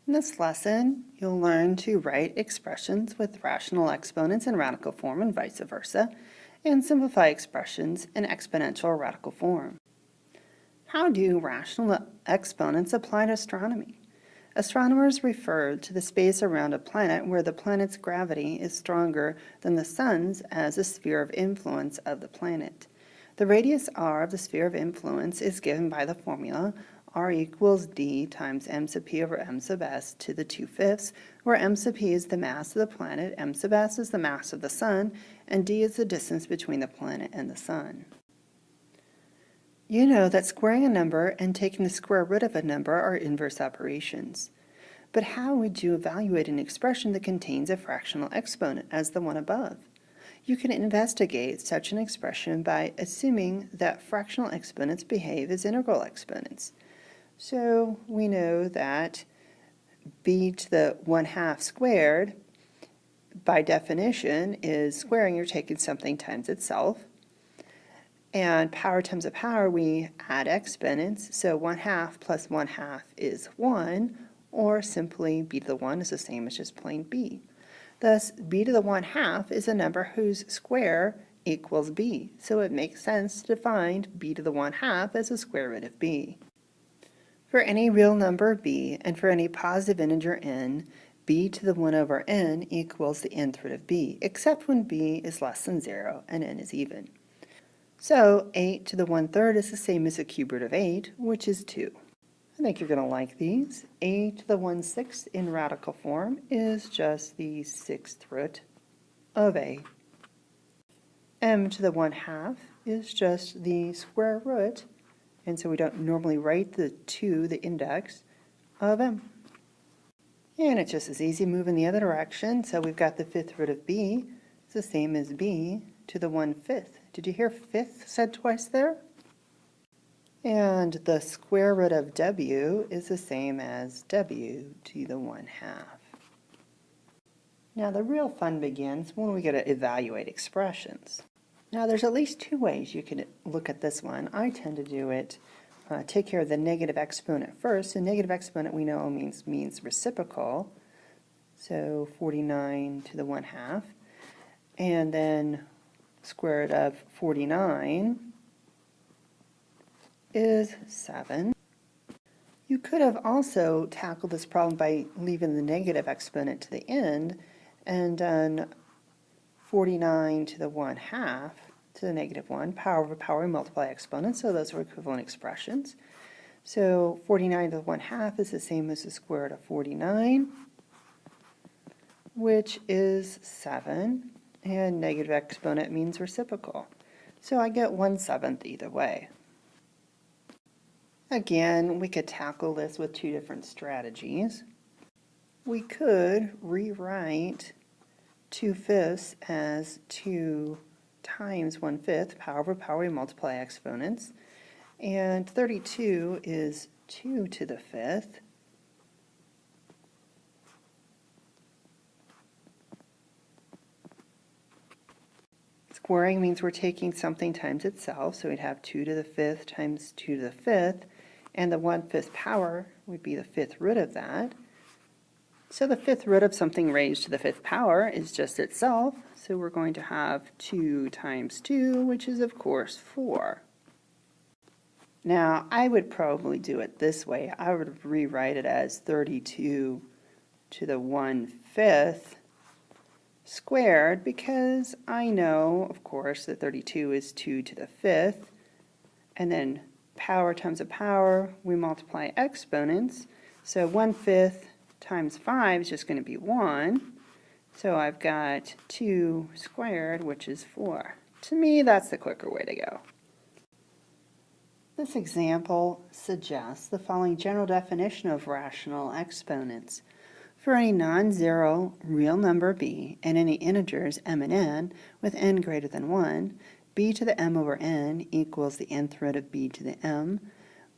In this lesson, you'll learn to write expressions with rational exponents in radical form and vice versa, and simplify expressions in exponential or radical form. How do rational exponents apply to astronomy? Astronomers refer to the space around a planet where the planet's gravity is stronger than the sun's as a sphere of influence of the planet. The radius r of the sphere of influence is given by the formula r equals d times m sub p over m sub s to the 2/5, where m sub p is the mass of the planet, m sub s is the mass of the sun, and d is the distance between the planet and the sun. You know that squaring a number and taking the square root of a number are inverse operations. But how would you evaluate an expression that contains a fractional exponent as the one above? You can investigate such an expression by assuming that fractional exponents behave as integral exponents. So we know that b to the 1/2 squared, by definition, is squaring. You're taking something times itself. And power times a power, we add exponents. So 1/2 plus 1/2 is 1, or simply b to the 1 is the same as just plain b. Thus, b to the 1/2 is a number whose square equals b. So it makes sense to find b to the 1/2 as the square root of b. For any real number b and for any positive integer n, b to the 1 over n equals the nth root of b, except when b is less than 0 and n is even. So 8 to the 1/3 is the same as the cube root of 8, which is 2. I think you're going to like these. A to the 1/6 in radical form is just the 6th root of a. M to the 1/2 is just the square root, and so we don't normally write the 2, the index, of m. And it's just as easy moving the other direction, so we've got the 5th root of b. It's the same as b to the 1/5. Did you hear 5th said twice there? And the square root of w is the same as w to the 1/2. Now the real fun begins when we get to evaluate expressions. Now there's at least 2 ways you can look at this one. I tend to do it, take care of the negative exponent first. The negative exponent we know means reciprocal, so 49 to the 1/2. And then square root of 49 is 7. You could have also tackled this problem by leaving the negative exponent to the end and done 49 to the 1/2 to the negative 1. Power over power, we multiply exponents, so those are equivalent expressions. So 49 to the 1/2 is the same as the square root of 49, which is 7. And negative exponent means reciprocal. So I get 1/7 either way. Again, we could tackle this with 2 different strategies. We could rewrite 2/5 as 2 times 1/5, power over power, we multiply exponents. And 32 is 2 to the 5th. Squaring means we're taking something times itself, so we'd have 2 to the 5th times 2 to the 5th, and the 1/5 power would be the 5th root of that. So the 5th root of something raised to the 5th power is just itself, so we're going to have 2 times 2, which is of course 4. Now I would probably do it this way. I would rewrite it as 32 to the 1/5 squared, because I know, of course, that 32 is 2 to the 5th, and then power times a power, we multiply exponents, so 1/5 times 5 is just going to be 1, so I've got 2 squared, which is 4. To me, that's the quicker way to go. This example suggests the following general definition of rational exponents. For any non-zero real number b and any integers m and n with n greater than 1, b to the m over n equals the nth root of b to the m,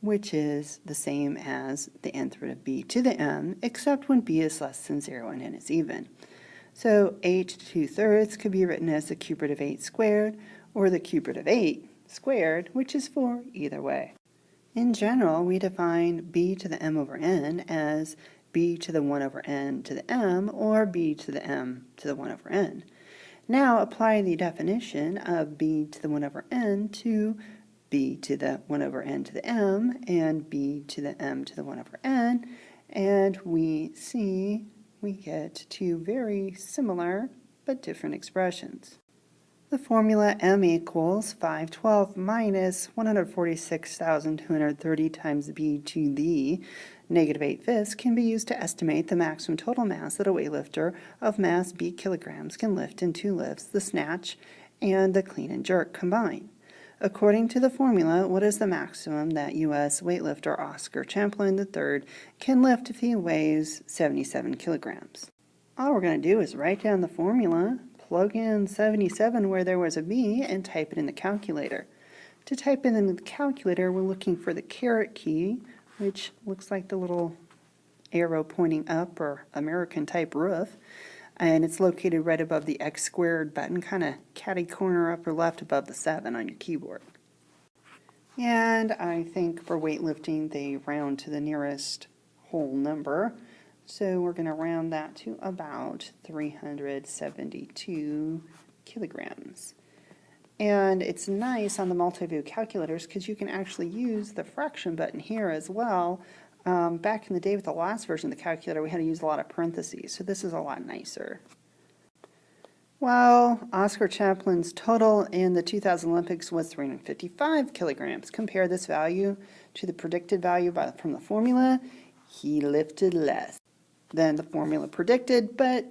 which is the same as the nth root of b to the m, except when b is less than 0 and n is even. So 8 to 2/3 could be written as the cube root of 8 squared, or the cube root of 8 squared, which is 4 either way. In general, we define b to the m over n as b to the 1 over n to the m, or b to the m to the 1 over n. Now apply the definition of b to the 1 over n to b to the 1 over n to the m and b to the m to the 1 over n, and we see we get two very similar but different expressions. The formula m equals 512 minus 146,230 times b to the negative 8/5 can be used to estimate the maximum total mass that a weightlifter of mass b kilograms can lift in two lifts, the snatch and the clean and jerk combined. According to the formula, what is the maximum that U.S. weightlifter Oscar Champlin III can lift if he weighs 77 kilograms? All we're going to do is write down the formula, plug in 77 where there was a b, and type it in the calculator. To type it in the calculator, we're looking for the caret key, which looks like the little arrow pointing up or American type roof, and it's located right above the x squared button, kind of catty corner upper left above the 7 on your keyboard. And I think for weightlifting they round to the nearest whole number, so we're going to round that to about 372 kilograms. And it's nice on the multi-view calculators because you can actually use the fraction button here as well. Back in the day with the last version of the calculator, we had to use a lot of parentheses, so this is a lot nicer. Well, Oscar Chaplin's total in the 2000 Olympics was 355 kilograms. Compare this value to the predicted value from the formula. He lifted less than the formula predicted, but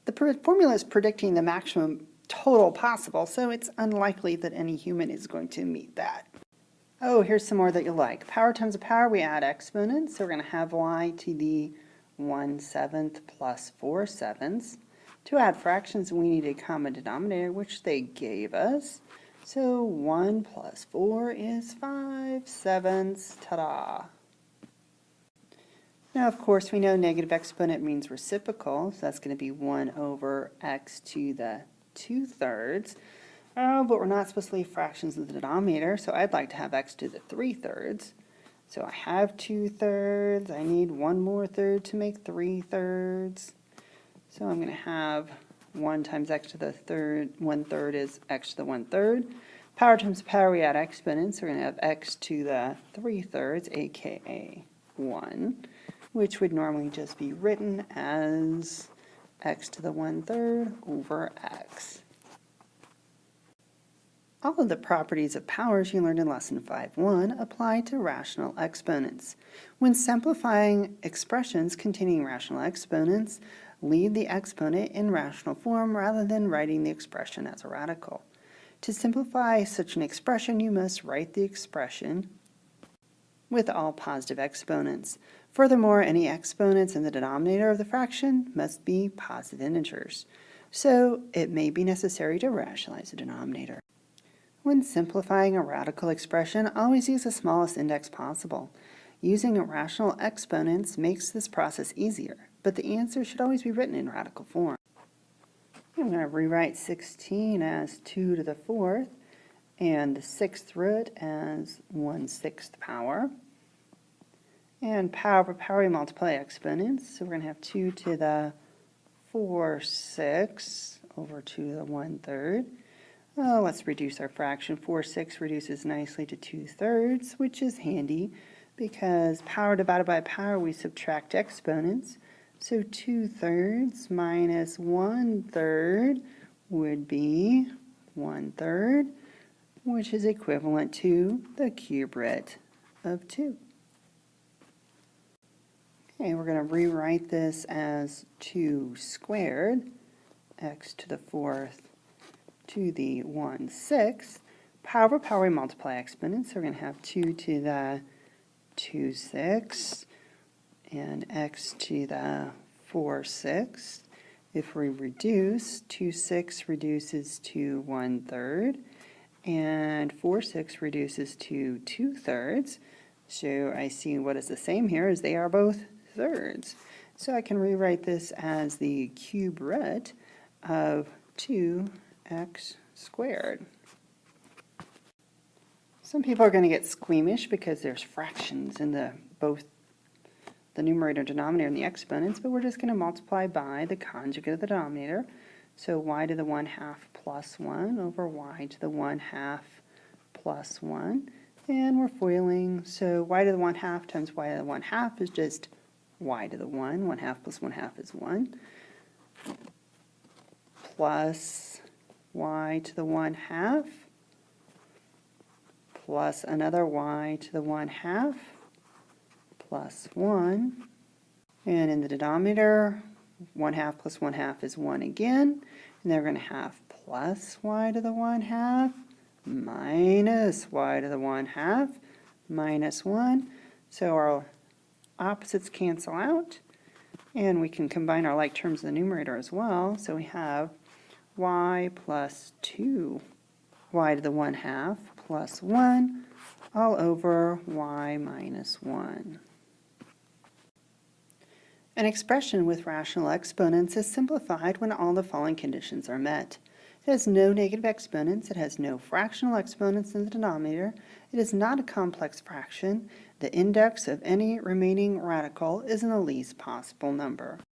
the formula is predicting the maximum total possible, so it's unlikely that any human is going to meet that. Oh, here's some more that you like. Power times a power, we add exponents, so we're going to have y to the 1/7 plus 4/7. To add fractions, we need a common denominator, which they gave us. So 1 plus 4 is 5/7. Ta-da! Now, of course, we know negative exponent means reciprocal, so that's going to be 1 over x to the 2/3. Oh, but we're not supposed to leave fractions in the denominator, so I'd like to have x to the 3/3. So I have 2/3. I need one more third to make 3/3. So I'm going to have 1 times x to the 1/3 is x to the 1/3. Power times power, we add exponents. So we're going to have x to the 3/3, aka 1, which would normally just be written as x to the 1/3 over x. All of the properties of powers you learned in Lesson 5.1 apply to rational exponents. When simplifying expressions containing rational exponents, leave the exponent in rational form rather than writing the expression as a radical. To simplify such an expression, you must write the expression with all positive exponents. Furthermore, any exponents in the denominator of the fraction must be positive integers, so it may be necessary to rationalize the denominator. When simplifying a radical expression, always use the smallest index possible. Using rational exponents makes this process easier, but the answer should always be written in radical form. I'm going to rewrite 16 as 2 to the 4th and the 6th root as 1/6 power. And power per power, we multiply exponents, so we're going to have 2 to the 4/6 over 2 to the 1/3. Oh, let's reduce our fraction. 4/6 reduces nicely to 2/3, which is handy because power divided by power, we subtract exponents. So 2/3 minus 1/3 would be 1/3, which is equivalent to the cube root of 2. Okay, we're going to rewrite this as 2 squared, x to the 4th to the 1/6. Power per power, we multiply exponents, so we're going to have 2 to the 2/6 and x to the 4/6. If we reduce, 2/6 reduces to 1/3, and 4/6 reduces to 2/3. So I see what is the same here is they are both thirds. So I can rewrite this as the cube root of 2x squared. Some people are going to get squeamish because there's fractions in both the numerator and denominator and the exponents, but we're just going to multiply by the conjugate of the denominator. So y to the 1/2 plus 1 over y to the 1/2 plus 1. And we're FOILing, so y to the 1/2 times y to the 1/2 is just y to the 1. 1/2 plus 1/2 is 1. Plus y to the 1/2 plus another y to the 1/2 plus 1. And in the denominator, 1/2 plus 1/2 is 1 again. And then we're going to have plus y to the 1/2 minus y to the 1/2 minus 1. So our opposites cancel out. And we can combine our like terms in the numerator as well. So we have y plus 2 y to the 1/2 plus 1 all over y minus 1. An expression with rational exponents is simplified when all the following conditions are met. It has no negative exponents, it has no fractional exponents in the denominator, it is not a complex fraction, the index of any remaining radical is in the least possible number.